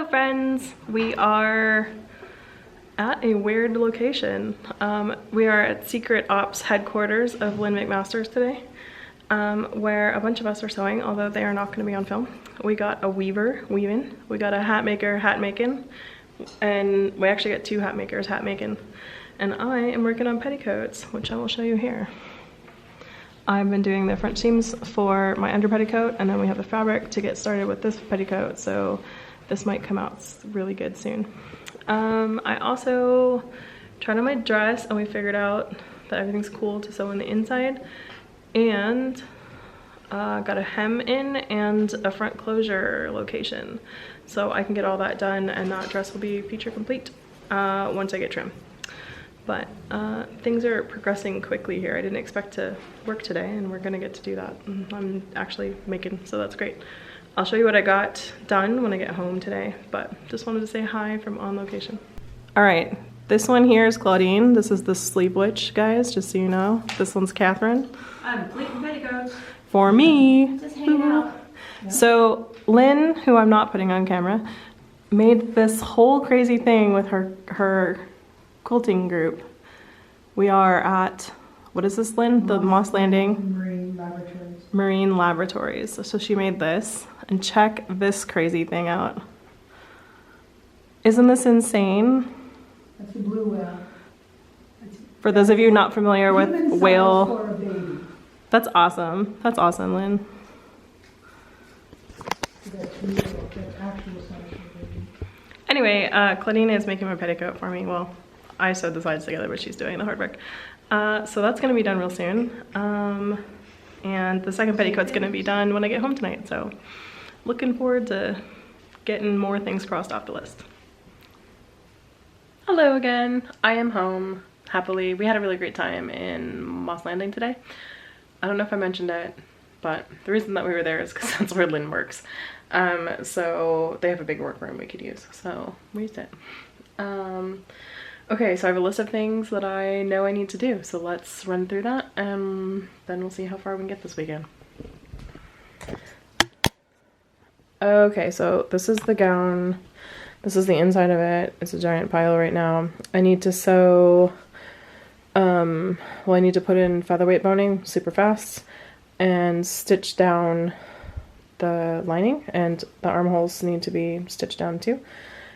friends, we are at a weird location. We are at Secret Ops headquarters of Lynn McMasters today, where a bunch of us are sewing, although they are not going to be on film. We got a weaver weaving, we got a hat maker hat making, and we actually got two hat makers hat making, and I am working on petticoats, which I will show you here. I've been doing the front seams for my under petticoat, and then we have the fabric to get started with this petticoat, so this might come out really good soon. I also tried on my dress and we figured out that everything's cool to sew on the inside, and got a hem in and a front closure location, so I can get all that done and that dress will be feature complete once I get trim. But things are progressing quickly here. I didn't expect to work today, and we're gonna get to do that. I'm actually making, so that's great. I'll show you what I got done when I get home today, but just wanted to say hi from on location. All right, this one here is Claudine. This is the Sleep Witch, guys, just so you know. This one's Catherine. I'm pleating petticoats. For me. Just hanging out. Yeah. So Lynn, who I'm not putting on camera, made this whole crazy thing with her quilting group. We are at, what is this, Lynn? The Moss Landing Marine Laboratories. So she made this, and check this crazy thing out. Isn't this insane? That's a blue whale. For those of you not familiar with whale, that's awesome. That's awesome, Lynn. Anyway, Claudine is making my petticoat for me. Well, I sewed the sides together, but she's doing the hard work. So that's gonna be done real soon. And the second petticoat's gonna be done when I get home tonight. So looking forward to getting more things crossed off the list. Hello again, I am home, happily. We had a really great time in Moss Landing today. I don't know if I mentioned it, but the reason that we were there is because that's where Lynn works. So they have a big workroom we could use, so we used it. Okay, so I have a list of things that I know I need to do, so let's run through that, and then we'll see how far we can get this weekend. Okay, so this is the gown. This is the inside of it. It's a giant pile right now. I need to sew, well, I need to put in featherweight boning super fast and stitch down the lining, and the armholes need to be stitched down too.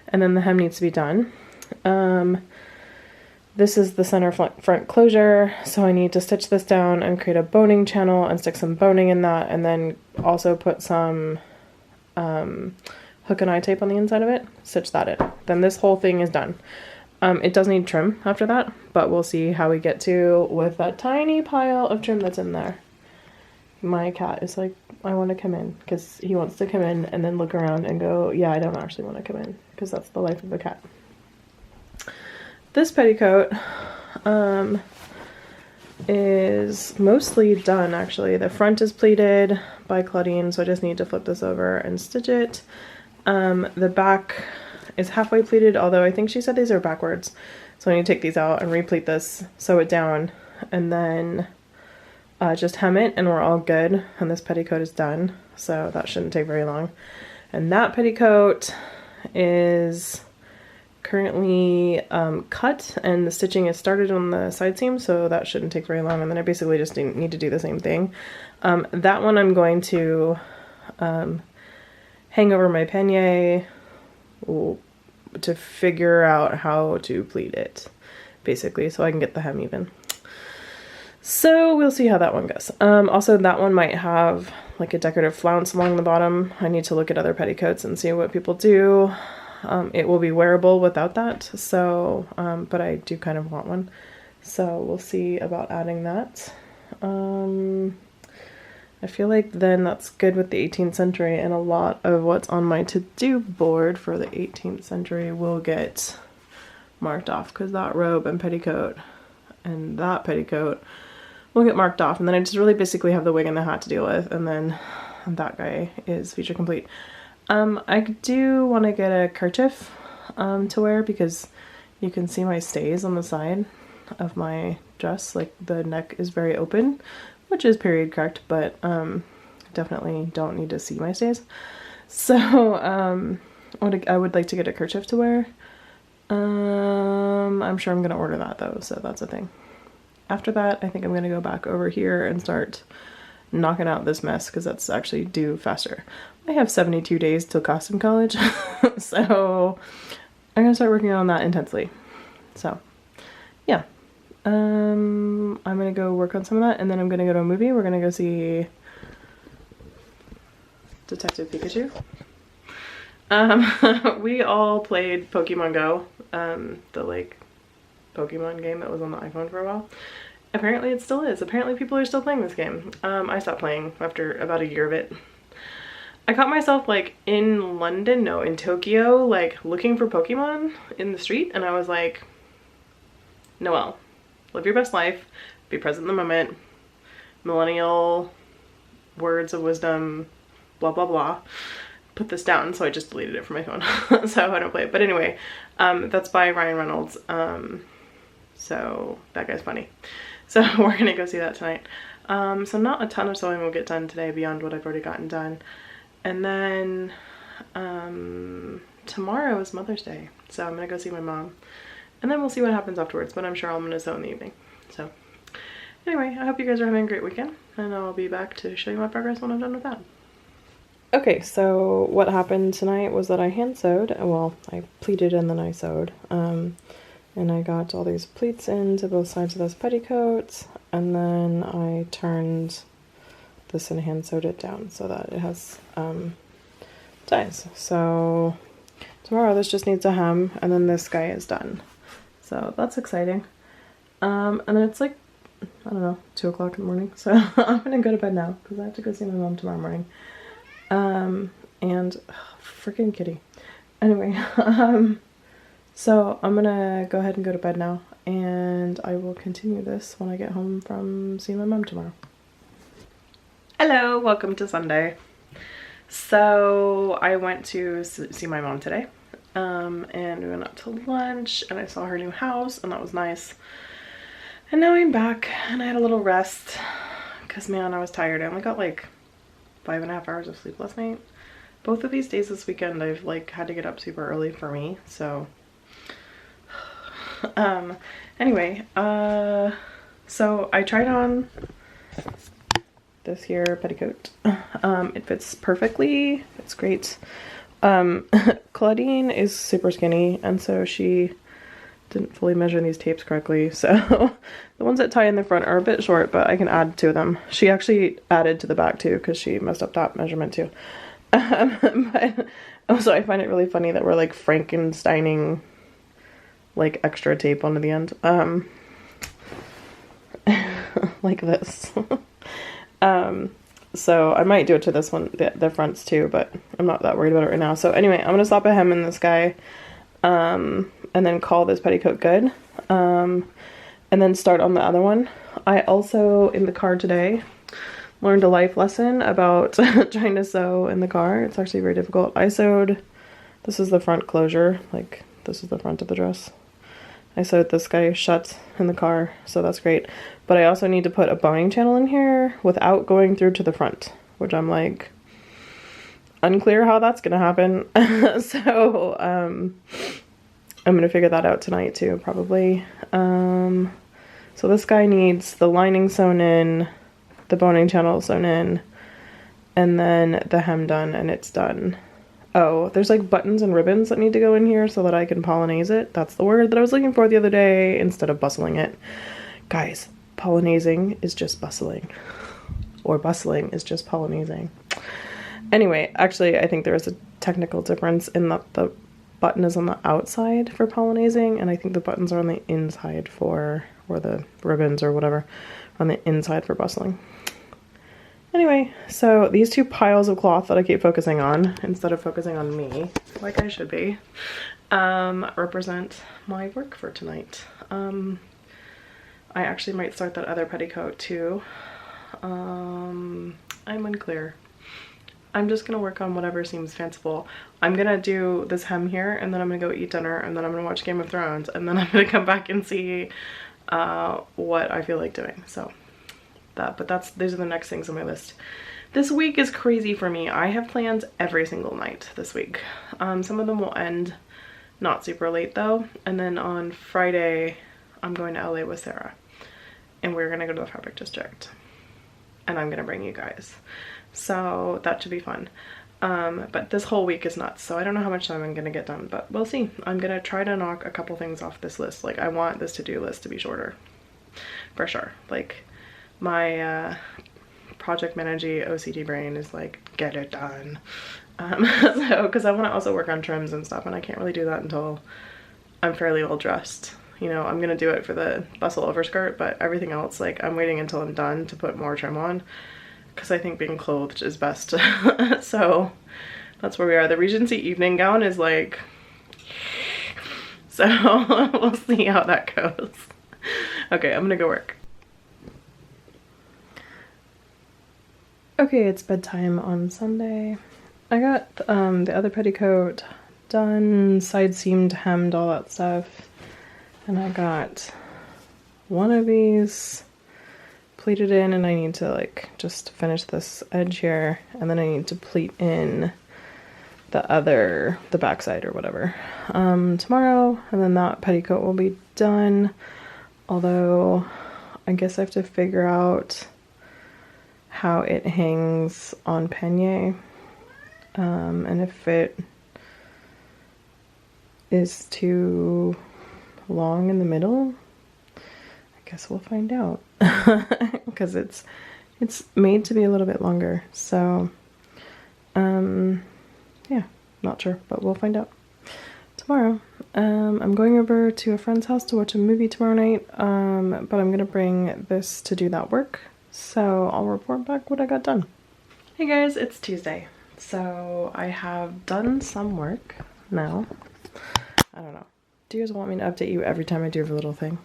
And then the hem needs to be done. This is the center front closure, so I need to stitch this down and create a boning channel and stick some boning in that, and then also put some hook and eye tape on the inside of it, stitch that in. Then this whole thing is done. It does need trim after that, but we'll see how we get to with that tiny pile of trim that's in there. My cat is like, I want to come in, because he wants to come in and then look around and go, yeah, I don't actually want to come in, because that's the life of a cat. This petticoat is mostly done, actually. The front is pleated by Claudine, so I just need to flip this over and stitch it. The back is halfway pleated, although I think she said these are backwards. So I need to take these out and replete this, sew it down, and then just hem it, and we're all good. And this petticoat is done, so that shouldn't take very long. And that petticoat is currently cut, and the stitching is started on the side seam, so that shouldn't take very long. And then I basically just need to do the same thing. That one I'm going to hang over my pannier to figure out how to pleat it, basically, so I can get the hem even. So we'll see how that one goes. Also, that one might have like a decorative flounce along the bottom. I need to look at other petticoats and see what people do. It will be wearable without that, so, but I do kind of want one. So we'll see about adding that. I feel like then that's good with the 18th century, and a lot of what's on my to-do board for the 18th century will get marked off, because that robe and petticoat and that petticoat will get marked off, and then I just really basically have the wig and the hat to deal with, and then that guy is feature complete. I do want to get a kerchief to wear, because you can see my stays on the side of my dress. Like, the neck is very open, which is period correct, but definitely don't need to see my stays. So I would like to get a kerchief to wear. I'm sure I'm gonna order that though, so that's a thing. After that, I think I'm gonna go back over here and start knocking out this mess because that's actually due faster. I have 72 days till costume college, so I'm gonna start working on that intensely. So yeah, I'm gonna go work on some of that, and then I'm gonna go to a movie. We're gonna go see Detective Pikachu. We all played Pokemon Go, the like Pokemon game that was on the iPhone for a while. Apparently it still is. Apparently people are still playing this game. I stopped playing after about a year of it. I caught myself like in London, no, in Tokyo, like looking for Pokemon in the street, and I was like, Noelle, live your best life, be present in the moment, millennial words of wisdom, blah blah blah. Put this down, so I just deleted it from my phone. So I don't play it. But anyway, that's by Ryan Reynolds. So that guy's funny. So we're gonna go see that tonight. So not a ton of sewing will get done today beyond what I've already gotten done. And then tomorrow is Mother's Day, so I'm gonna go see my mom. And then we'll see what happens afterwards, but I'm sure I'm gonna sew in the evening. So anyway, I hope you guys are having a great weekend, and I'll be back to show you my progress when I'm done with that. Okay, so what happened tonight was that I hand sewed. Well, I pleated and then I sewed. And I got all these pleats into both sides of this petticoat, and then I turned this and hand sewed it down so that it has ties. So tomorrow this just needs a hem, and then this guy is done. So that's exciting. And then it's like, I don't know, 2 o'clock in the morning. So I'm gonna go to bed now because I have to go see my mom tomorrow morning. And freaking kitty. Anyway, so I'm gonna go ahead and go to bed now, and I will continue this when I get home from seeing my mom tomorrow. Hello, welcome to Sunday. So I went to see my mom today, and we went out to lunch, and I saw her new house, and that was nice. And now I'm back, and I had a little rest, because man, I was tired. I only got like 5.5 hours of sleep last night. Both of these days this weekend I've like had to get up super early for me, so anyway, so I tried on this here petticoat. It fits perfectly, it's great. Claudine is super skinny, and so she didn't fully measure these tapes correctly, so the ones that tie in the front are a bit short, but I can add to them. She actually added to the back too because she messed up that measurement too. But also I find it really funny that we're like Frankensteining like extra tape onto the end, like this. So I might do it to this one, the fronts too, but I'm not that worried about it right now. So anyway, I'm gonna stop a hem in this guy, and then call this petticoat good, and then start on the other one. I also, in the car today, learned a life lesson about trying to sew in the car. It's actually very difficult. I sewed, this is the front closure, like this is the front of the dress. I sewed this guy shut in the car, so that's great. But I also need to put a boning channel in here without going through to the front, which I'm like, unclear how that's gonna happen. So, I'm gonna figure that out tonight too, probably. So this guy needs the lining sewn in, the boning channel sewn in, and then the hem done, and it's done. Oh, there's like buttons and ribbons that need to go in here so that I can polonaise it. That's the word that I was looking for the other day instead of bustling it. Guys, polonazing is just bustling. Or bustling is just polonazing. Anyway, actually, I think there is a technical difference in that the button is on the outside for polonazing, and I think the buttons are on the inside for, or the ribbons or whatever, on the inside for bustling. Anyway, so these two piles of cloth that I keep focusing on, instead of focusing on me, like I should be, represent my work for tonight. I actually might start that other petticoat too. I'm unclear. I'm just gonna work on whatever seems fanciful. I'm gonna do this hem here, and then I'm gonna go eat dinner, and then I'm gonna watch Game of Thrones, and then I'm gonna come back and see what I feel like doing. So these are the next things on my list. This week is crazy for me. I have plans every single night this week. Some of them will end not super late though. And then on Friday, I'm going to LA with Sarah. And we're gonna go to the Fabric District. And I'm gonna bring you guys. So that should be fun. But this whole week is nuts, so I don't know how much time I'm gonna get done, but we'll see. I'm gonna try to knock a couple things off this list. Like, I want this to-do list to be shorter, for sure. Like, my project manager OCD brain is like, get it done. So, because I want to also work on trims and stuff, and I can't really do that until I'm fairly well dressed. You know, I'm gonna do it for the bustle overskirt, but everything else, like, I'm waiting until I'm done to put more trim on, because I think being clothed is best. So that's where we are. The Regency evening gown is like, so we'll see how that goes. Okay, I'm gonna go work. Okay, it's bedtime on Sunday. I got the other petticoat done, side seamed, hemmed, all that stuff. And I got one of these pleated in, and I need to like just finish this edge here, and then I need to pleat in the backside or whatever tomorrow, and then that petticoat will be done. Although I guess I have to figure out how it hangs on pannier, and if it is too long in the middle, I guess we'll find out. Because it's made to be a little bit longer, so yeah, not sure, but we'll find out tomorrow. I'm going over to a friend's house to watch a movie tomorrow night, but I'm gonna bring this to do that work, so I'll report back what I got done. Hey guys, it's Tuesday, so I have done some work now. I don't know, do you guys want me to update you every time I do a little thing?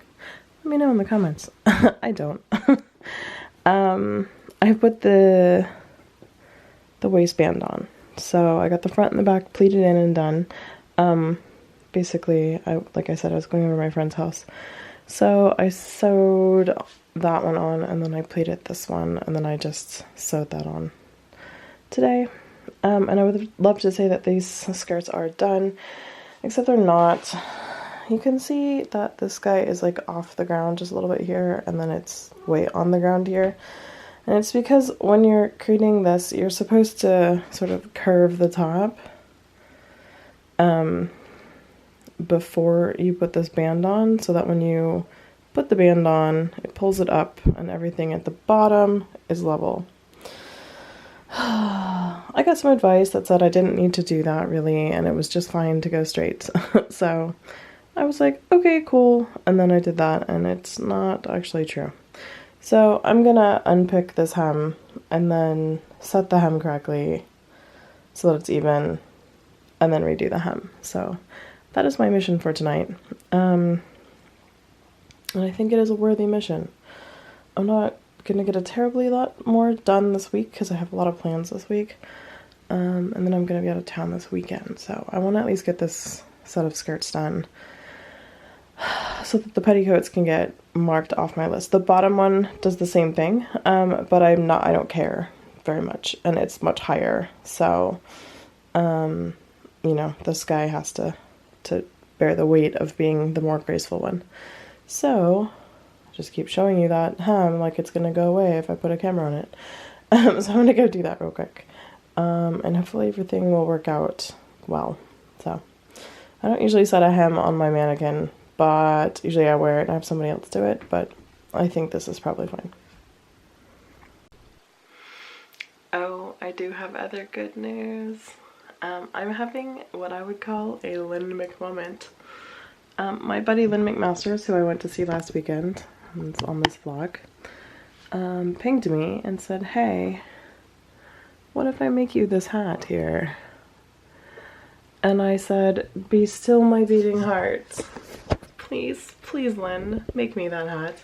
Let me know in the comments. I don't. I put the waistband on. So I got the front and the back pleated in and done. Basically, like I said, I was going over to my friend's house. So I sewed that one on, and then I pleated this one, and then I just sewed that on today. And I would love to say that these skirts are done, except they're not. You can see that this guy is like off the ground just a little bit here, and then it's way on the ground here. And it's because when you're creating this, you're supposed to sort of curve the top before you put this band on, so that when you put the band on, it pulls it up and everything at the bottom is level. I got some advice that said I didn't need to do that really, and it was just fine to go straight. So I was like, okay, cool. And then I did that, and it's not actually true. So I'm gonna unpick this hem and then set the hem correctly so that it's even, and then redo the hem. So that is my mission for tonight. And I think it is a worthy mission. I'm not gonna get a terribly lot more done this week because I have a lot of plans this week. And then I'm gonna be out of town this weekend. So I want to at least get this set of skirts done, so that the petticoats can get marked off my list. The bottom one does the same thing, but I don't care very much, and it's much higher. So, you know, this guy has to bear the weight of being the more graceful one. So, I'll just keep showing you that hem like it's gonna go away if I put a camera on it. So I'm gonna go do that real quick, and hopefully everything will work out well. So, I don't usually set a hem on my mannequin, but usually I wear it and I have somebody else do it, but I think this is probably fine. Oh, I do have other good news. I'm having what I would call a Lynn McMoment. My buddy Lynn McMasters, who I went to see last weekend, and it's on this vlog, pinged me and said, hey, what if I make you this hat here? And I said, be still my beating heart. Please, please, Lynn, make me that hat.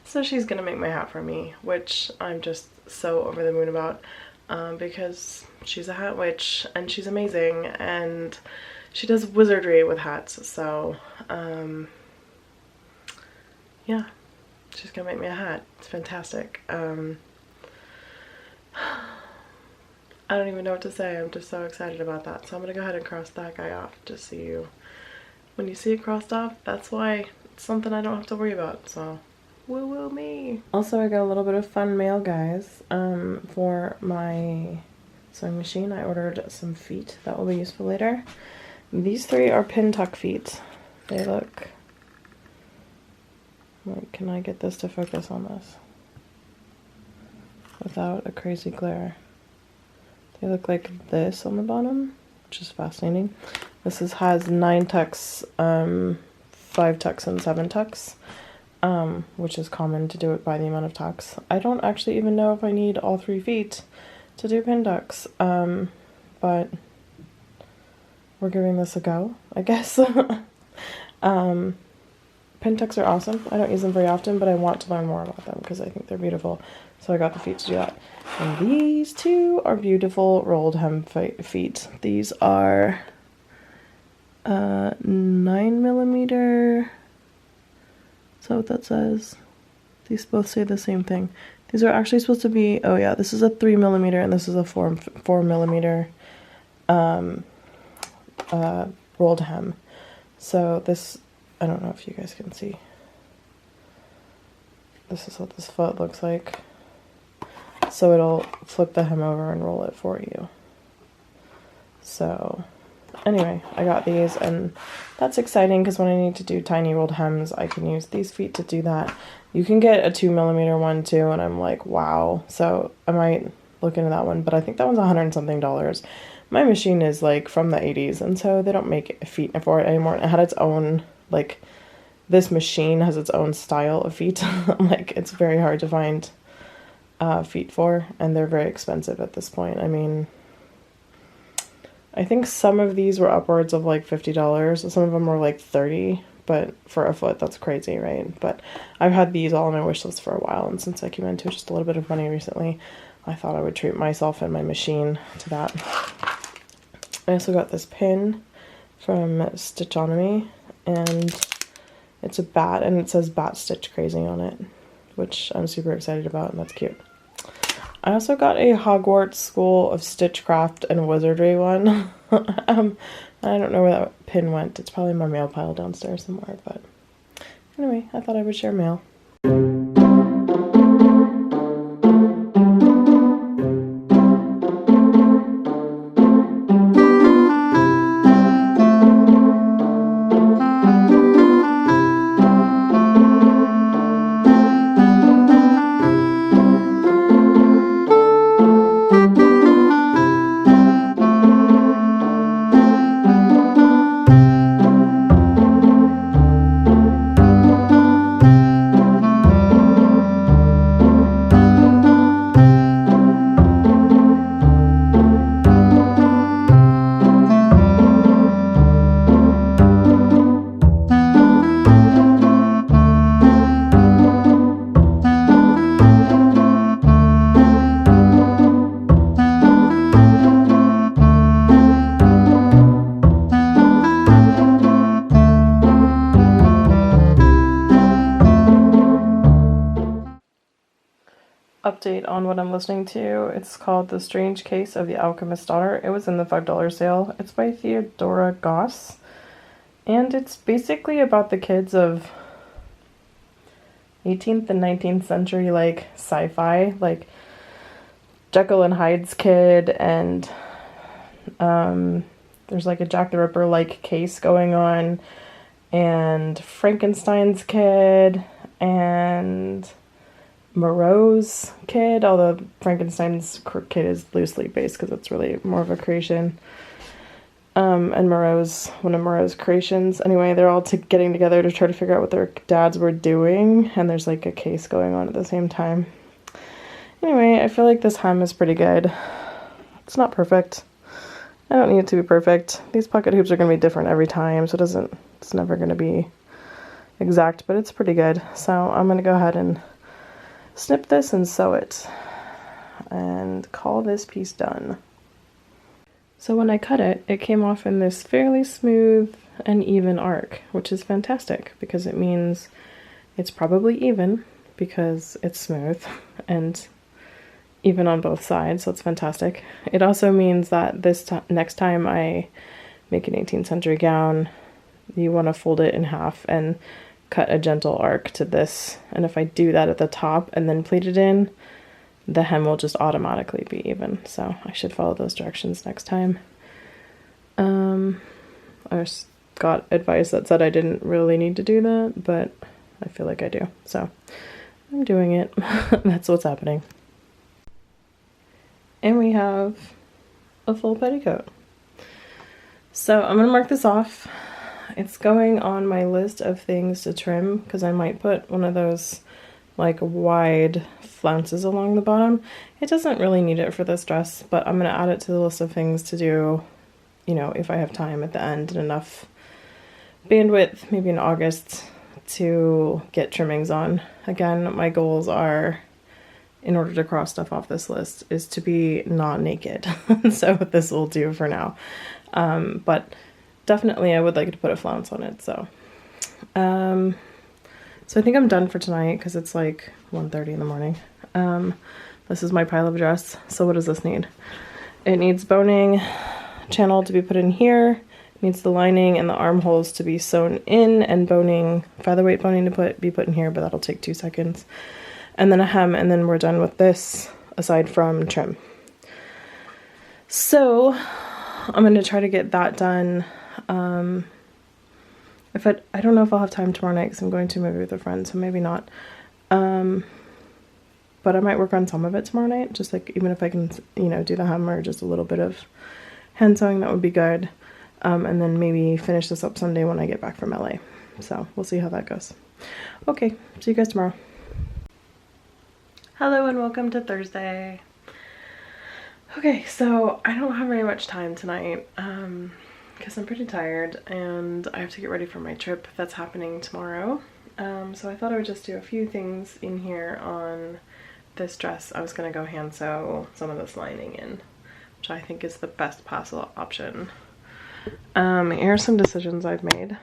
So she's gonna make my hat for me, which I'm just so over the moon about, because she's a hat witch and she's amazing and she does wizardry with hats. So yeah, she's gonna make me a hat. It's fantastic. I don't even know what to say. I'm just so excited about that. So I'm gonna go ahead and cross that guy off just so when you see it crossed off, that's why it's something I don't have to worry about. So woo woo me. Also, I got a little bit of fun mail, guys. For my sewing machine, I ordered some feet that will be useful later. These 3 are pin tuck feet. They look like, can I get this to focus on this without a crazy glare? They look like this on the bottom, which is fascinating. This has 9 tucks, 5 tucks, and 7 tucks, which is common to do it by the amount of tucks. I don't actually even know if I need all 3 feet to do pin tucks, but we're giving this a go, I guess. Pin tucks are awesome. I don't use them very often, but I want to learn more about them because I think they're beautiful. So I got the feet to do that. And these 2 are beautiful rolled hem feet. These are 9mm. Is that what that says? These both say the same thing. These are actually supposed to be, oh yeah, this is a 3mm and this is a 4mm rolled hem. So this, I don't know if you guys can see. This is what this foot looks like. So it'll flip the hem over and roll it for you. So anyway, I got these, and that's exciting because when I need to do tiny rolled hems, I can use these feet to do that. You can get a 2mm one too, and I'm like, wow. So I might look into that one, but I think that one's $100 and something. My machine is like from the 80s, and so they don't make feet for it anymore. It had its own, like, this machine has its own style of feet. Like, it's very hard to find feet for, and they're very expensive at this point. I mean, I think some of these were upwards of like $50. Some of them were like 30, but for a foot, that's crazy, right? But I've had these all on my wish list for a while, and since I came into just a little bit of money recently, I thought I would treat myself and my machine to that. I also got this pin from Stitchonomy, and it's a bat, and it says Bat Stitch Crazy on it, which I'm super excited about, and that's cute. I also got a Hogwarts School of Stitchcraft and Wizardry one. I don't know where that pin went. It's probably in my mail pile downstairs somewhere, but anyway, I thought I would share mail. Update on what I'm listening to. It's called The Strange Case of the Alchemist's Daughter. It was in the $5 sale. It's by Theodora Goss, and it's basically about the kids of 18th and 19th century, like, sci-fi, like Jekyll and Hyde's kid, and there's like a Jack the Ripper like case going on, and Frankenstein's kid, and Moreau's kid, although Frankenstein's kid is loosely based because it's really more of a creation. And Moreau's one of Moreau's creations. Anyway, they're all getting together to try to figure out what their dads were doing, and there's like a case going on at the same time. Anyway, I feel like this hem is pretty good. It's not perfect. I don't need it to be perfect. These pocket hoops are going to be different every time, so it's never going to be exact, but it's pretty good. So I'm going to go ahead and snip this and sew it and call this piece done. So when I cut it, it came off in this fairly smooth and even arc, which is fantastic because it means it's probably even because it's smooth and even on both sides, so it's fantastic. It also means that next time I make an 18th century gown, you want to fold it in half and cut a gentle arc to this, and if I do that at the top and then pleat it in, the hem will just automatically be even. So I should follow those directions next time. I just got advice that said I didn't really need to do that, but I feel like I do, so I'm doing it. That's what's happening. And we have a full petticoat. So I'm gonna mark this off. It's going on my list of things to trim because I might put one of those like wide flounces along the bottom. It doesn't really need it for this dress, but I'm gonna add it to the list of things to do, you know, if I have time at the end and enough bandwidth, maybe in August, to get trimmings on. Again, my goals are, in order to cross stuff off this list, is to be not naked. So this will do for now. But definitely I would like to put a flounce on it. So I think I'm done for tonight because it's like 1:30 in the morning. This is my pile of dress. So what does this need? It needs boning channel to be put in here. It needs the lining and the armholes to be sewn in, and boning, featherweight boning to be put in here, but that'll take 2 seconds. And then a hem, and then we're done with this, aside from trim. So I'm going to try to get that done. If I don't know if I'll have time tomorrow night because I'm going to a movie with a friend, so maybe not. But I might work on some of it tomorrow night, just like even if I can, you know, do the hem or just a little bit of hand sewing, that would be good. And then maybe finish this up Sunday when I get back from LA. So we'll see how that goes. Okay, see you guys tomorrow. Hello and welcome to Thursday. Okay, so I don't have very much time tonight because I'm pretty tired and I have to get ready for my trip that's happening tomorrow. So I thought I would just do a few things in here on this dress. I was going to go hand sew some of this lining in, which I think is the best possible option. Here are some decisions I've made.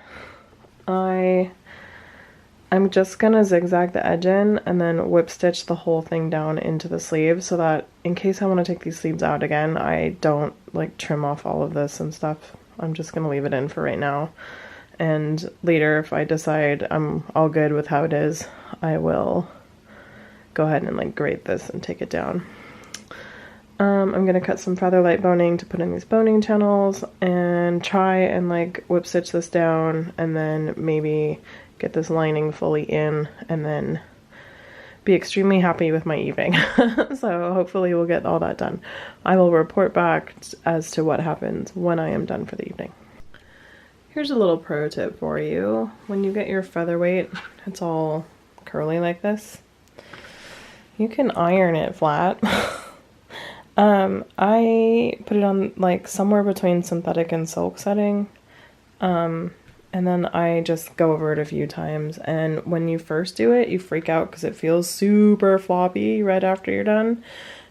I'm just gonna zigzag the edge in and then whip stitch the whole thing down into the sleeve so that in case I want to take these sleeves out again, I don't like trim off all of this and stuff. I'm just gonna leave it in for right now. And later, if I decide I'm all good with how it is, I will go ahead and like grate this and take it down. I'm gonna cut some featherlight boning to put in these boning channels and try and like whip stitch this down and then maybe get this lining fully in and then be extremely happy with my evening. So hopefully we'll get all that done. I will report back as to what happens when I am done for the evening. Here's a little pro tip for you. When you get your featherweight, it's all curly like this, you can iron it flat. I put it on like somewhere between synthetic and silk setting, and then I just go over it a few times, and when you first do it you freak out because it feels super floppy right after you're done,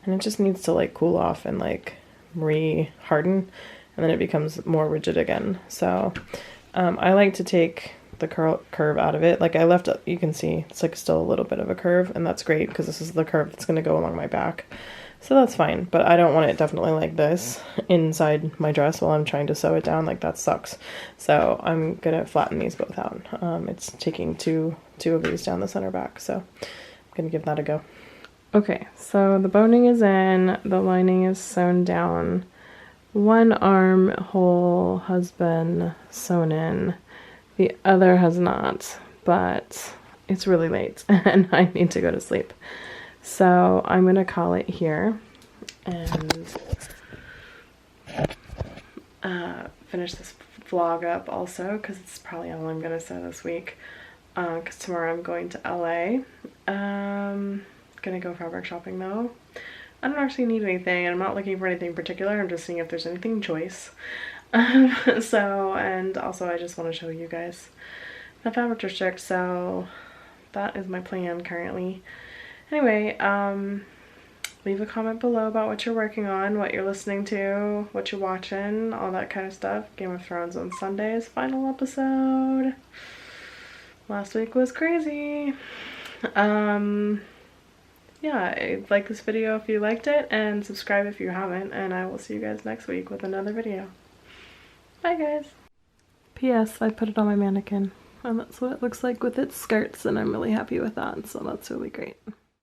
and it just needs to like cool off and like re-harden, and then it becomes more rigid again. So I like to take the curve out of it. Like I left, you can see it's like still a little bit of a curve, and that's great because this is the curve that's going to go along my back. So that's fine, but I don't want it definitely like this inside my dress while I'm trying to sew it down. Like that sucks. So I'm gonna flatten these both out. It's taking two of these down the center back, so I'm gonna give that a go. Okay, so the boning is in, the lining is sewn down, one armhole has been sewn in, the other has not, but it's really late and I need to go to sleep. So I'm gonna call it here and finish this vlog up also because it's probably all I'm gonna sew this week, because tomorrow I'm going to LA. Gonna go fabric shopping though. I don't actually need anything and I'm not looking for anything particular. I'm just seeing if there's anything choice. So, and also I just want to show you guys the fabric restrict, so that is my plan currently. Anyway, leave a comment below about what you're working on, what you're listening to, what you're watching, all that kind of stuff. Game of Thrones on Sundays, final episode. Last week was crazy. yeah, like this video if you liked it, and subscribe if you haven't, and I will see you guys next week with another video. Bye guys. P.S. I put it on my mannequin, and that's what it looks like with its skirts, and I'm really happy with that, so that's really great.